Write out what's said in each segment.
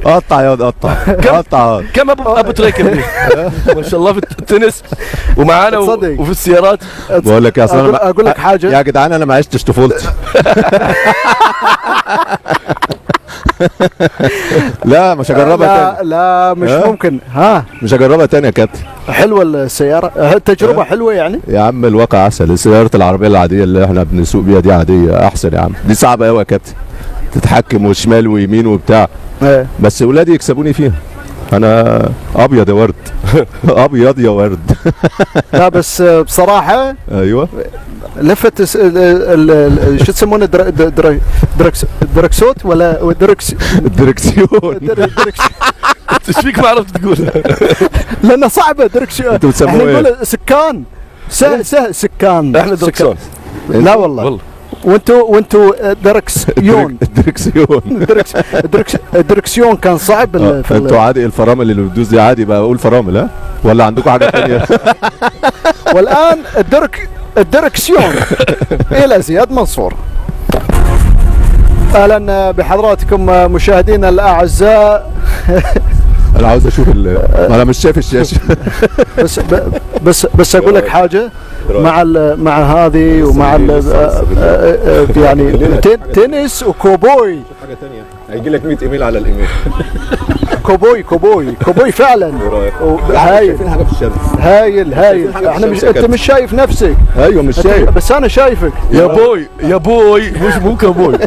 قطع ياض قطع قطع. كم ابو تريكه ما شاء الله في التنس ومعانا وفي السيارات. بقول لك يا اصلا اقول لك حاجه يا جدعان، انا ما عشتش طفولتي. لا مش هجربها تاني. لا مش ممكن. مش هجربها تاني يا كابتن. حلوه السياره، تجربه حلوه يعني. يا عم الواقع عسل. سيارة العربية العادية اللي احنا بنسوق بيها دي عادية احسن يا عم. دي صعبة قوي يا كابتن، تتحكم وشمال ويمين وبتاع. بس ولادي يكسبوني فيها. انا ابيض يا ورد. ابيض يا ورد. لا بس بصراحه ايوه لفت شو تسمونه دركسوت ولا الدركسيون. ايش فيك ما عرفت تقول؟ لانه صعبه دركسيون. انتوا بتسموه احنا نقول سكان سكان. احنا دركسون. لا والله. وانتوا دركسيون. الدركسيون كان صعب. انتوا عادي الفرامل اللي بتدوس دي عادي بقى اقول فرامل، ها ولا عندكم حاجه ثانيه؟ والان الدركسيون الى زياد منصور. اهلا بحضراتكم مشاهدينا الاعزاء. انا عاوز اشوف انا مش شايف الشاشه. بس اقول لك حاجه مع هذه ومع يعني تنس وكوبوي. حاجه ثانيه هيجي لك 100 ايميل على الايميل. كوبوي فعلا. هايل حاجه في الشمس. هايل احنا انت مش شايف نفسك. ايوه مش شايف بس انا شايفك يا بوي مش مو كوبوي.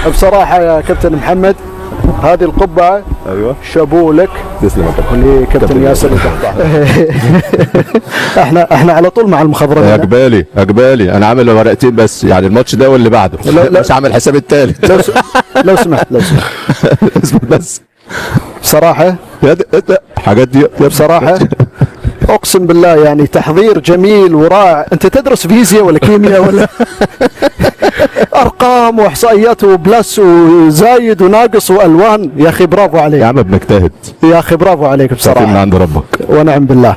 بصراحه يا كابتن محمد هذه القبعه ايوه شابو لك. تسلم يا كابتن ياسر. احنا على طول مع المخضرمين. اقبالي انا عامل ورقتين بس، يعني الماتش ده واللي بعده. مش عامل حساب التالت. لو سمحت بس بصراحه حاجات دي بصراحه اقسم بالله يعني تحضير جميل ورائع. انت تدرس فيزياء ولا كيمياء ولا ارقام واحصائيات وبلس وزايد وناقص والوان؟ يا اخي برافو عليك يا عم، بنجتهد يا اخي، برافو عليك بصراحه. من عند ربك ونعم بالله.